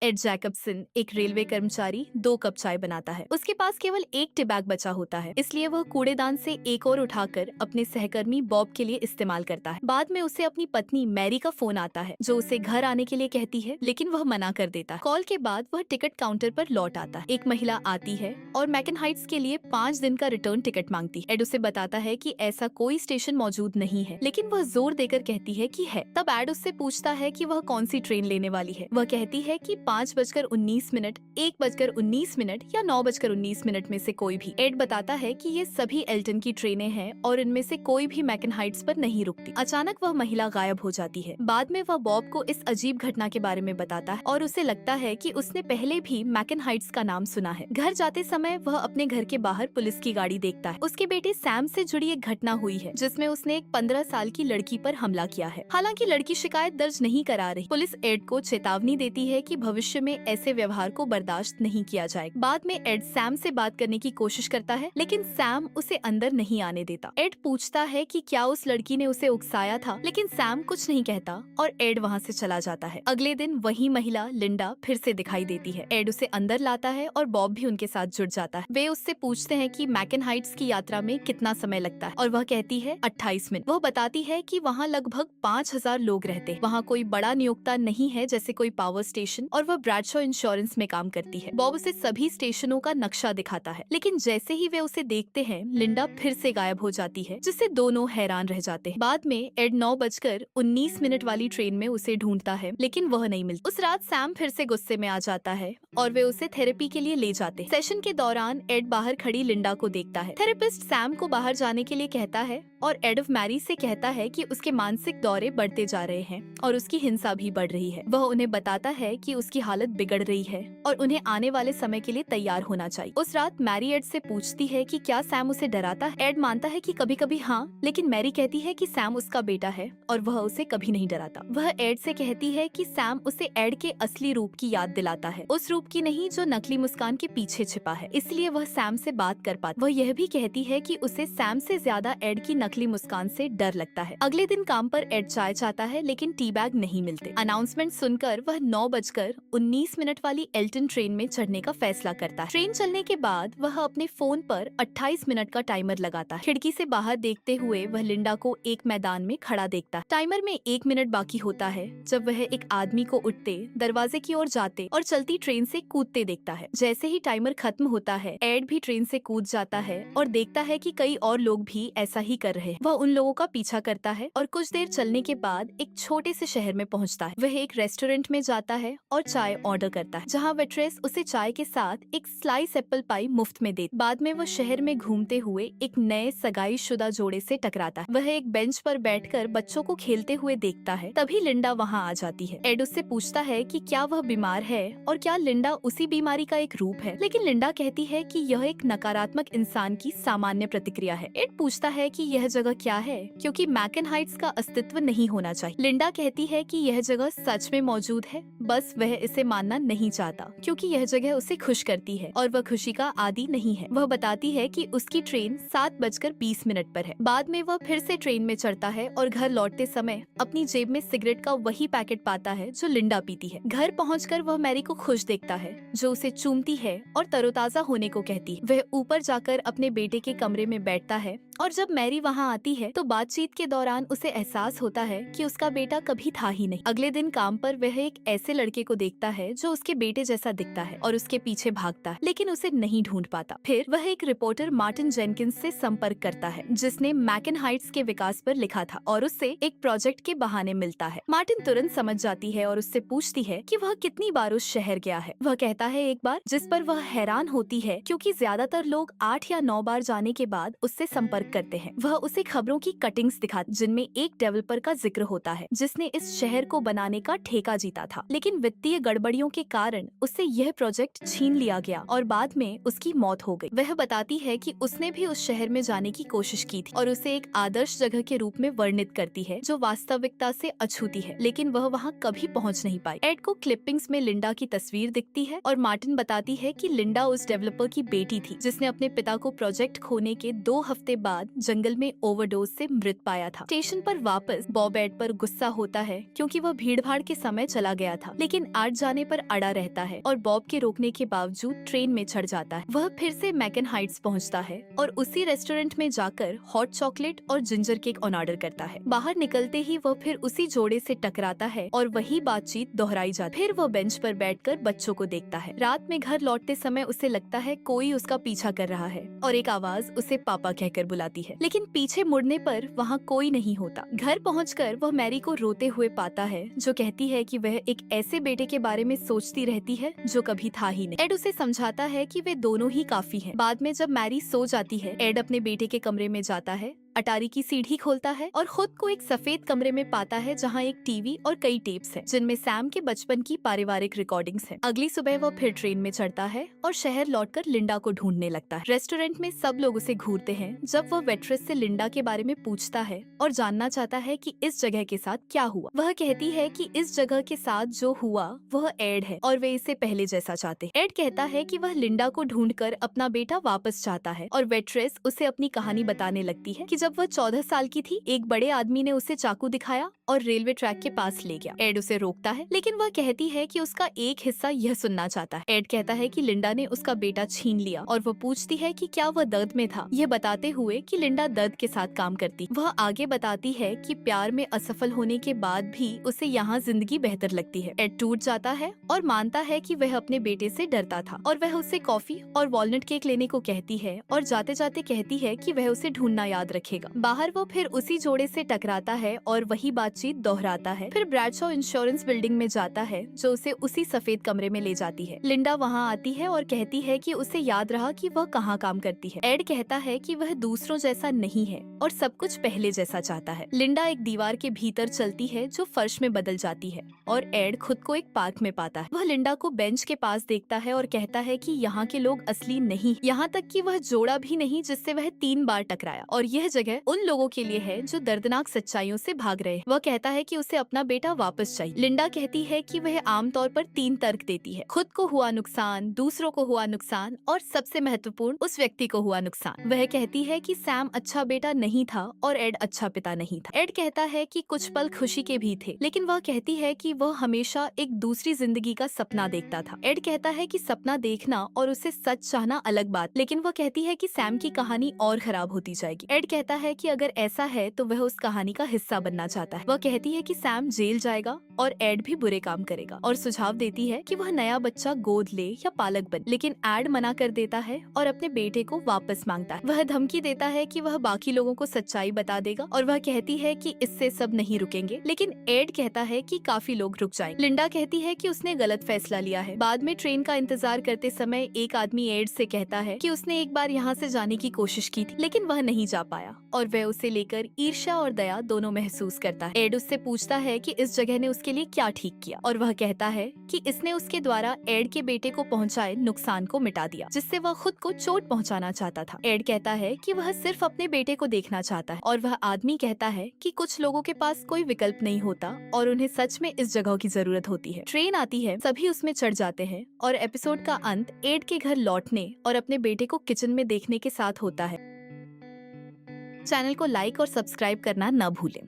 Add Jacobson एक railway कर्मचारी 2 cup चाय बनाता है। उसके पास केवल एक टी बैग बचा होता है, इसलिए वह कूड़ेदान से एक और उठाकर अपने सहकर्मी बॉब के लिए इस्तेमाल करता है। बाद में उसे अपनी पत्नी मैरी का फोन आता है, जो उसे घर आने के लिए कहती है, लेकिन वह मना कर देता है। कॉल के बाद वह टिकट काउंटर पर लौट आता है। एक महिला आती है और मैकन हाइट्स के लिए 5 दिन का रिटर्न टिकट मांगती है। एड उसे बताता है कि ऐसा कोई स्टेशन मौजूद नहीं है, लेकिन वह जोर देकर कहती है कि है। तब एड उससे पूछता है कि वह कौन सी ट्रेन लेने वाली है। वह कहती है कि 5:19, 1:19 या 9:19 में से कोई भी। एड बताता है कि ये सभी एल्टन की ट्रेनें हैं और इनमें से कोई भी मैकन हाइट्स पर नहीं रुकती। अचानक वह महिला गायब हो जाती है। बाद में वह बॉब को इस अजीब घटना के बारे में बताता है और उसे लगता है कि उसने पहले भी मैकन हाइट्स का नाम सुना है। घर जाते समय वह अपने घर के बाहर पुलिस की गाड़ी देखता है। उसके बेटे सैम से जुड़ी एक घटना हुई है, जिसमें उसने एक 15 साल की लड़की पर हमला किया है। हालांकि लड़की शिकायत दर्ज नहीं करा रही। पुलिस एड को चेतावनी देती है कि भविष्य में ऐसे व्यवहार को बर्दाश्त नहीं किया जाएगा। बाद में एड सैम से बात करने की कोशिश करता है, लेकिन सैम उसे अंदर नहीं आने देता। एड पूछता है कि क्या उस लड़की ने उसे उकसाया था, लेकिन सैम कुछ नहीं कहता और एड वहाँ से चला जाता है। अगले दिन वही महिला लिंडा फिर से दिखाई देती है। एड उसे अंदर लाता है और बॉब भी उनके साथ जुड़ जाता है। वे उससे पूछते हैं कि मैकन हाइट्स की यात्रा में कितना समय लगता है और वह कहती है 28 मिनट। वह बताती है कि वहाँ लगभग 5000 लोग रहते हैं। वहाँ कोई बड़ा नियोक्ता नहीं है, जैसे कोई पावर स्टेशन, और वह ब्रैडशॉ इंश्योरेंस में काम करती है। बॉब उसे सभी स्टेशनों का नक्शा दिखाता है, लेकिन जैसे ही वे उसे देखते हैं, लिंडा फिर से गायब हो जाती है, जिससे दोनों हैरान रह जाते हैं। बाद में एड 9:19 वाली ट्रेन में उसे ढूंढता है, लेकिन वह नहीं मिलती। उस रात सैम फिर से गुस्से में आ जाता है और वे उसे थेरेपी के लिए ले जाते हैं। सेशन के दौरान एड बाहर खड़ी लिंडा को देखता है। थेरेपिस्ट सैम को बाहर जाने के लिए कहता है और एड ऑफ मैरी से कहता है कि उसके मानसिक दौरे बढ़ते जा रहे हैं और उसकी हिंसा भी बढ़ रही है। वह उन्हें बताता है कि उसकी हालत बिगड़ रही है और उन्हें आने वाले समय के लिए तैयार होना चाहिए। उस रात मैरी एड से पूछती है कि क्या सैम उसे डराता है। एड मानता है कि कभी कभी हाँ, लेकिन मैरी कहती है कि सैम उसका बेटा है और वह उसे कभी नहीं डराता। वह एड से कहती है कि सैम उसे एड के असली रूप की याद दिलाता है, उस रूप की नहीं जो नकली मुस्कान के पीछे छिपा है, इसलिए वह सैम से बात कर पाता। वह यह भी कहती है कि उसे सैम से ज्यादा एड की नकली मुस्कान से डर लगता है। अगले दिन काम पर एड चाय चाहता है, लेकिन टी बैग नहीं मिलते। अनाउंसमेंट सुनकर वह 9:19 वाली एल्टन ट्रेन में चढ़ने का फैसला करता है। ट्रेन चलने के बाद वह अपने फोन पर 28 मिनट का टाइमर लगाता है। खिड़की से बाहर देखते हुए वह लिंडा को एक मैदान में खड़ा देखता है। टाइमर में 1 मिनट बाकी होता है जब वह एक आदमी को उठते, दरवाजे की ओर जाते और चलती ट्रेन से कूदते देखता है। जैसे ही टाइमर खत्म होता है, एड भी ट्रेन से कूद जाता है और देखता है कि कई और लोग भी ऐसा ही कर रहे हैं। वह उन लोगों का पीछा करता है और कुछ देर चलने के बाद एक छोटे से शहर में पहुंचता है। वह एक रेस्टोरेंट में जाता है और चाय ऑर्डर करता है, जहां वेट्रेस उसे चाय के साथ एक स्लाइस एप्पल पाई मुफ्त में देती। बाद में वह शहर में घूमते हुए एक नए सगाई शुदा जोड़े से टकराता है। वह एक बेंच पर बैठकर बच्चों को खेलते हुए देखता है। तभी लिंडा वहां आ जाती है। एड उससे पूछता है कि क्या वह बीमार है और क्या लिंडा उसी बीमारी का एक रूप है, लेकिन लिंडा कहती है कि यह एक नकारात्मक इंसान की सामान्य प्रतिक्रिया है। एड पूछता है कि यह जगह क्या है, क्योंकि मैकन हाइट्स का अस्तित्व नहीं होना चाहिए। लिंडा कहती है कि यह जगह सच में मौजूद है, बस वह इसे मानना नहीं चाहता, क्योंकि यह जगह उसे खुश करती है और वह खुशी का आदी नहीं है। वह बताती है कि उसकी ट्रेन 7:20 पर है। बाद में वह फिर से ट्रेन में चढ़ता है और घर लौटते समय अपनी जेब में सिगरेट का वही पैकेट पाता है जो लिंडा पीती है। घर पहुंचकर वह मैरी को खुश देखता है, जो उसे चूमती है और तरोताजा होने को कहती है। वह ऊपर जाकर अपने बेटे के कमरे में बैठता है और जब मैरी वहां आती है तो बातचीत के दौरान उसे एहसास होता है कि उसका बेटा कभी था ही नहीं। अगले दिन काम पर वह एक ऐसे लड़के को देखता है जो उसके बेटे जैसा दिखता है और उसके पीछे भागता है, लेकिन उसे नहीं ढूंढ पाता। फिर वह एक रिपोर्टर मार्टिन जेनकिंस से संपर्क करता है, जिसने मैकन हाइट्स के विकास पर लिखा था, और उससे एक प्रोजेक्ट के बहाने मिलता है। मार्टिन तुरंत समझ जाती है और उससे पूछती है कि वह कितनी बार उस शहर गया है। वह कहता है एक बार, जिस पर वह हैरान होती है क्योंकि ज्यादातर लोग 8 या 9 बार जाने के बाद उससे संपर्क करते हैं। वह उसे खबरों की कटिंग्स दिखाती, जिनमें एक डेवलपर का जिक्र होता है जिसने इस शहर को बनाने का ठेका जीता था, लेकिन वित्तीय गड़बड़ियों के कारण उससे यह प्रोजेक्ट छीन लिया गया और बाद में उसकी मौत हो गई। वह बताती है कि उसने भी उस शहर में जाने की कोशिश की थी और उसे एक आदर्श जगह के रूप में वर्णित करती है जो वास्तविकता से अछूती है, लेकिन वह वहाँ कभी पहुँच नहीं पाई। एड को क्लिपिंग्स में लिंडा की तस्वीर दिखती है और मार्टिन बताती है कि लिंडा उस डेवलपर की बेटी थी जिसने अपने पिता को प्रोजेक्ट खोने के 2 हफ्ते बाद जंगल में ओवरडोज से मृत पाया था। स्टेशन पर वापस बॉब एड पर गुस्सा होता है क्योंकि वह भीड़ भाड़ के समय चला गया था, लेकिन 8 जाने पर अड़ा रहता है और बॉब के रोकने के बावजूद ट्रेन में चढ़ जाता है। वह फिर से मैकन हाइट्स पहुंचता है और उसी रेस्टोरेंट में जाकर हॉट चॉकलेट और जिंजर केक ऑन ऑर्डर करता है। बाहर निकलते ही वह फिर उसी जोड़े से टकराता है और वही बातचीत दोहराई जाती है। फिर वह बेंच पर बैठकर बच्चों को देखता है। रात में घर लौटते समय उसे लगता है कोई उसका पीछा कर रहा है और एक आवाज उसे पापा कहकर बुलाती है, लेकिन पीछे मुड़ने पर वहाँ कोई नहीं होता। घर पहुंचकर वह मैरी को रोते हुए पाता है, जो कहती है कि वह एक ऐसे बेटे के बारे में सोचती रहती है जो कभी था ही नहीं। एड उसे समझाता है कि वे दोनों ही काफी हैं। बाद में जब मैरी सो जाती है, एड अपने बेटे के कमरे में जाता है, अटारी की सीढ़ी खोलता है और खुद को एक सफेद कमरे में पाता है जहां एक टीवी और कई टेप्स हैं, जिनमें सैम के बचपन की पारिवारिक रिकॉर्डिंग्स हैं। अगली सुबह वह फिर ट्रेन में चढ़ता है और शहर लौटकर लिंडा को ढूंढने लगता है। रेस्टोरेंट में सब लोग उसे घूरते हैं जब वह वेट्रेस से लिंडा के बारे में पूछता है और जानना चाहता है कि इस जगह के साथ क्या हुआ। वह कहती है कि इस जगह के साथ जो हुआ वह एड है और वे इसे पहले जैसा चाहते हैं। एड कहता है कि वह लिंडा को ढूंढकर अपना बेटा वापस चाहता है और वेट्रेस उसे अपनी कहानी बताने लगती है कि जब वह 14 साल की थी, एक बड़े आदमी ने उसे चाकू दिखाया और रेलवे ट्रैक के पास ले गया। एड उसे रोकता है, लेकिन वह कहती है कि उसका एक हिस्सा यह सुनना चाहता है। एड कहता है कि लिंडा ने उसका बेटा छीन लिया और वह पूछती है कि क्या वह दर्द में था, यह बताते हुए कि लिंडा दर्द के साथ काम करती। वह आगे बताती है कि प्यार में असफल होने के बाद भी उसे यहाँ जिंदगी बेहतर लगती है। एड टूट जाता है और मानता है कि वह अपने बेटे से डरता था और वह उसे कॉफी और वॉलनट केक लेने को कहती है और जाते जाते कहती है कि वह उसे ढूंढना याद रखेगा। बाहर वो फिर उसी जोड़े से टकराता है और वही बातचीत दोहराता है। फिर ब्रैडशॉ इंश्योरेंस बिल्डिंग में जाता है जो उसे उसी सफेद कमरे में ले जाती है। लिंडा वहाँ आती है और कहती है कि उसे याद रहा कि वह कहाँ काम करती है। एड कहता है कि वह दूसरों जैसा नहीं है और सब कुछ पहले जैसा चाहता है। लिंडा एक दीवार के भीतर चलती है जो फर्श में बदल जाती है और एड खुद को एक पार्क में पाता है। वह लिंडा को बेंच के पास देखता है और कहता है कि यहाँ के लोग असली नहीं, यहाँ तक कि वह जोड़ा भी नहीं जिससे वह 3 बार टकराया, और यह जगह उन लोगों के लिए है जो दर्दनाक सच्चाइयों से भाग रहे हैं। वह कहता है कि उसे अपना बेटा वापस चाहिए। लिंडा कहती है कि वह आमतौर पर 3 तर्क देती है: खुद को हुआ नुकसान, दूसरों को हुआ नुकसान और सबसे महत्वपूर्ण उस व्यक्ति को हुआ नुकसान। वह कहती है कि सैम अच्छा बेटा नहीं था और एड अच्छा पिता नहीं था। एड कहता है कि कुछ पल खुशी के भी थे, लेकिन वह कहती है कि वह हमेशा एक दूसरी जिंदगी का सपना देखता था। एड कहता है कि सपना देखना और उसे सच चाहना अलग बात, लेकिन वह कहती है कि सैम की कहानी और खराब होती जाएगी। एड कहता है कि अगर ऐसा है तो वह उस कहानी का हिस्सा बनना चाहता है। वह कहती है कि सैम जेल जाएगा और एड भी बुरे काम करेगा और सुझाव देती है कि वह नया बच्चा गोद ले या पालक बने, लेकिन एड मना कर देता है और अपने बेटे को वापस मांगता है। वह धमकी देता है कि वह बाकी लोगों को सच्चाई बता देगा और वह कहती है कि इससे सब नहीं रुकेंगे, लेकिन एड कहता है कि काफी लोग रुक जाएंगे। लिंडा कहती है कि उसने गलत फैसला लिया है। बाद में ट्रेन का इंतजार करते समय एक आदमी एड से कहता है कि उसने एक बार यहाँ से जाने की कोशिश की थी, लेकिन वह नहीं जा पाया और वह उसे लेकर ईर्ष्या और दया दोनों महसूस करता है। एड उससे पूछता है कि इस जगह ने उसके लिए क्या ठीक किया और वह कहता है कि इसने उसके द्वारा एड के बेटे को पहुंचाए नुकसान को मिटा दिया, जिससे वह खुद को चोट पहुंचाना चाहता था। एड कहता है कि वह सिर्फ अपने बेटे को देखना चाहता है और वह आदमी कहता है कि कुछ लोगों के पास कोई विकल्प नहीं होता और उन्हें सच में इस जगह की जरूरत होती है। ट्रेन आती है, सभी उसमें चढ़ जाते हैं और एपिसोड का अंत एड के घर लौटने और अपने बेटे को किचन में देखने के साथ होता है। चैनल को लाइक और सब्सक्राइब करना न भूलें।